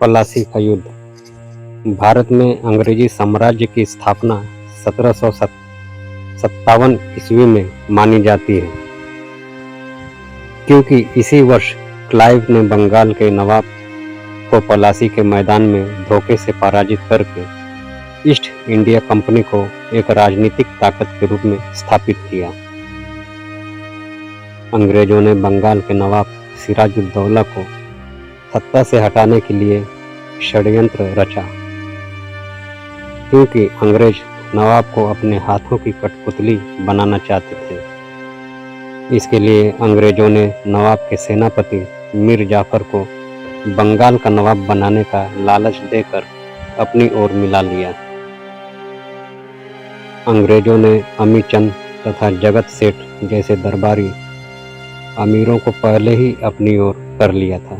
प्लासी का युद्ध। भारत में अंग्रेजी साम्राज्य की स्थापना 1757 ईस्वी में मानी जाती है, क्योंकि इसी वर्ष क्लाइव ने बंगाल के नवाब को प्लासी के मैदान में धोखे से पराजित करके ईस्ट इंडिया कंपनी को एक राजनीतिक ताकत के रूप में स्थापित किया। अंग्रेजों ने बंगाल के नवाब सिराजुद्दौला को सत्ता से हटाने के लिए षड्यंत्र रचा, क्योंकि अंग्रेज नवाब को अपने हाथों की कठपुतली बनाना चाहते थे। इसके लिए अंग्रेजों ने नवाब के सेनापति मीर जाफर को बंगाल का नवाब बनाने का लालच देकर अपनी ओर मिला लिया। अंग्रेजों ने अमी चंद तथा जगत सेठ जैसे दरबारी अमीरों को पहले ही अपनी ओर कर लिया था।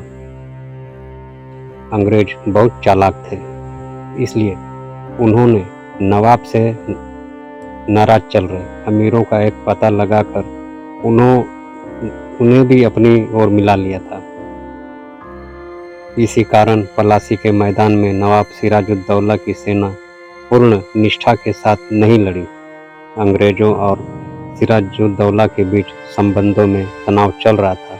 अंग्रेज बहुत चालाक थे, इसलिए उन्होंने नवाब से नाराज चल रहे अमीरों का एक पता लगाकर उन्हें भी अपनी ओर मिला लिया था। इसी कारण प्लासी के मैदान में नवाब सिराजुद्दौला की सेना पूर्ण निष्ठा के साथ नहीं लड़ी। अंग्रेजों और सिराजुद्दौला के बीच संबंधों में तनाव चल रहा था।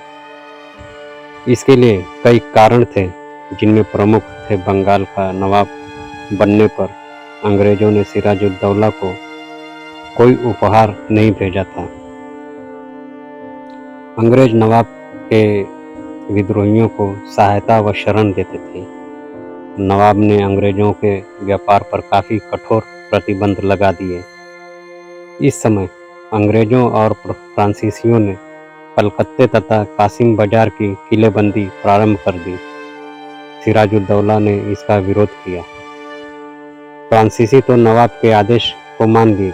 इसके लिए कई कारण थे, जिनमें प्रमुख थे बंगाल का नवाब बनने पर अंग्रेजों ने सिराजुद्दौला को कोई उपहार नहीं भेजा था। अंग्रेज नवाब के विद्रोहियों को सहायता व शरण देते थे। नवाब ने अंग्रेजों के व्यापार पर काफ़ी कठोर प्रतिबंध लगा दिए। इस समय अंग्रेजों और फ्रांसीसियों ने कलकत्ते तथा कासिम बाजार की किलेबंदी प्रारंभ कर दी। सिराजुद्दौला ने इसका विरोध किया। फ्रांसीसी तो नवाब के आदेश को मान लिए,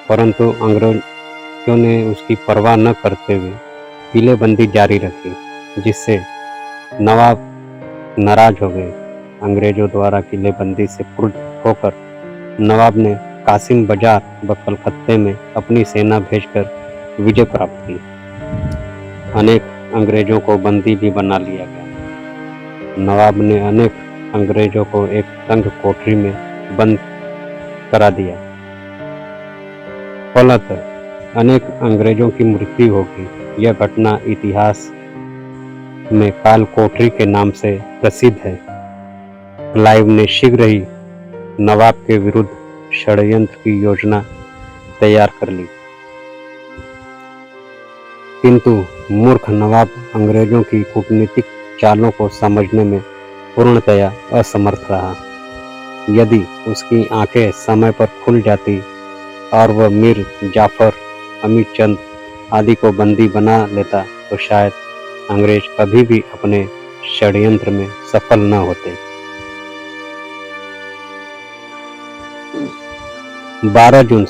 परंतु अंग्रेजों ने उसकी परवाह न करते हुए किलेबंदी जारी रखी, जिससे नवाब नाराज हो गए। अंग्रेजों द्वारा किलेबंदी से क्रुद्ध होकर नवाब ने कासिम बाजार व कलकत्ते में अपनी सेना भेजकर विजय प्राप्त की। अनेक अंग्रेजों को बंदी भी बना लिया गया। नवाब ने अनेक अंग्रेजों को एक तंग कोठरी में बंद करा दिया। फलतः अनेक अंग्रेजों की मृत्यु होगी। यह घटना इतिहास में काल कोठरी के नाम से प्रसिद्ध है। क्लाइव ने शीघ्र ही नवाब के विरुद्ध षड्यंत्र की योजना तैयार कर ली, किंतु मूर्ख नवाब अंग्रेजों की कूटनीतिक चालों को समझने में पूर्णतया असमर्थ रहा। यदि उसकी आंखें समय पर खुल जाती और वह मीर जाफर, अमी चंद आदि को बंदी बना लेता, तो शायद अंग्रेज कभी भी अपने षड्यंत्र में सफल न होते। 12 जून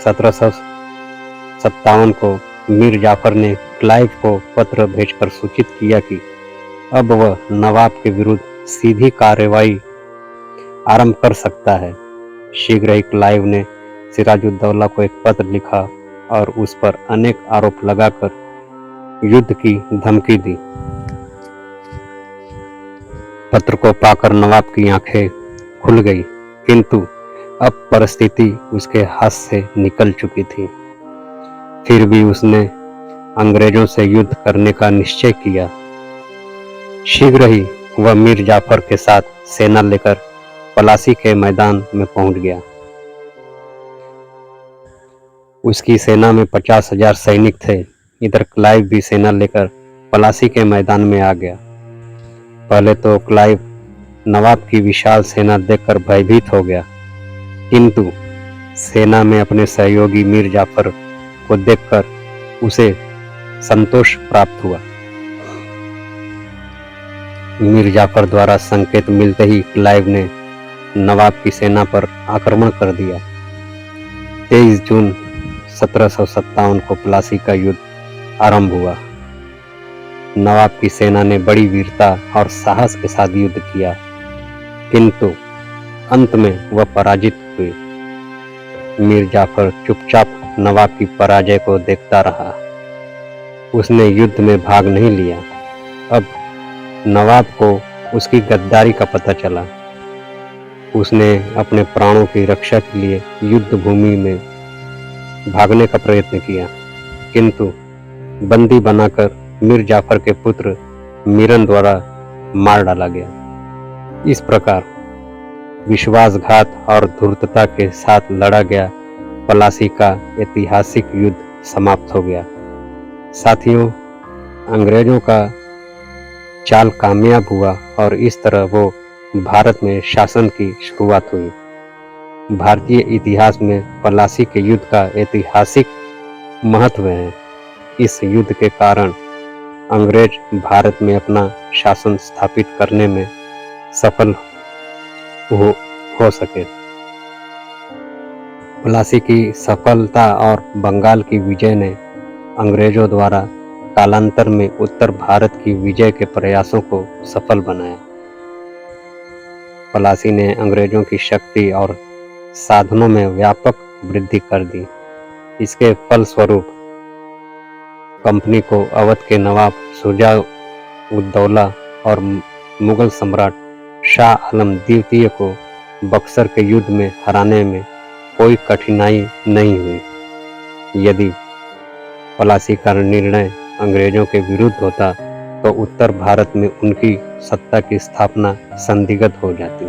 1757 को मीर जाफर ने क्लाइव को पत्र भेजकर सूचित किया कि अब वह नवाब के विरुद्ध सीधी कार्रवाई आरंभ कर सकता है। शीघ्र ही क्लाइव ने सिराजुद्दौला को एक पत्र लिखा और उस पर अनेक आरोप लगाकर युद्ध की धमकी दी। पत्र को पाकर नवाब की आंखें खुल गई, किंतु अब परिस्थिति उसके हाथ से निकल चुकी थी। फिर भी उसने अंग्रेजों से युद्ध करने का निश्चय किया। शीघ्र ही वह मीर जाफर के साथ सेना लेकर प्लासी के मैदान में पहुंच गया। उसकी सेना में 50,000 सैनिक थे। इधर क्लाइव भी सेना लेकर प्लासी के मैदान में आ गया। पहले तो क्लाइव नवाब की विशाल सेना देखकर भयभीत हो गया, किंतु सेना में अपने सहयोगी मीर जाफर को देखकर उसे संतोष प्राप्त हुआ। मीर जाफर द्वारा संकेत मिलते ही क्लाइव ने नवाब की सेना पर आक्रमण कर दिया। 23 जून 1757 को प्लासी का युद्ध आरंभ हुआ। नवाब की सेना ने बड़ी वीरता और साहस के साथ युद्ध किया, किंतु अंत में वह पराजित हुए। मीर जाफर चुपचाप नवाब की पराजय को देखता रहा। उसने युद्ध में भाग नहीं लिया। अब नवाब को उसकी गद्दारी का पता चला। उसने अपने प्राणों की रक्षा के लिए युद्ध भूमि में भागने का प्रयत्न किया, किंतु बंदी बनाकर मीर जाफर के पुत्र मीरन द्वारा मार डाला गया। इस प्रकार विश्वासघात और धूर्तता के साथ लड़ा गया पलासी का ऐतिहासिक युद्ध समाप्त हो गया। साथियों, अंग्रेजों का चाल कामयाब हुआ और इस तरह वो भारत में शासन की शुरुआत हुई। भारतीय इतिहास में पलासी के युद्ध का ऐतिहासिक महत्व है। इस युद्ध के कारण अंग्रेज भारत में अपना शासन स्थापित करने में सफल हो सके। पलासी की सफलता और बंगाल की विजय ने अंग्रेजों द्वारा कालांतर में उत्तर भारत की विजय के प्रयासों को सफल बनाया। पलासी ने अंग्रेजों की शक्ति और साधनों में व्यापक वृद्धि कर दी। इसके फलस्वरूप कंपनी को अवध के नवाब शुजा उद दौला और मुगल सम्राट शाह आलम द्वितीय को बक्सर के युद्ध में हराने में कोई कठिनाई नहीं हुई। यदि पलासी का निर्णय अंग्रेजों के विरुद्ध होता तो उत्तर भारत में उनकी सत्ता की स्थापना संदिग्ध हो जाती।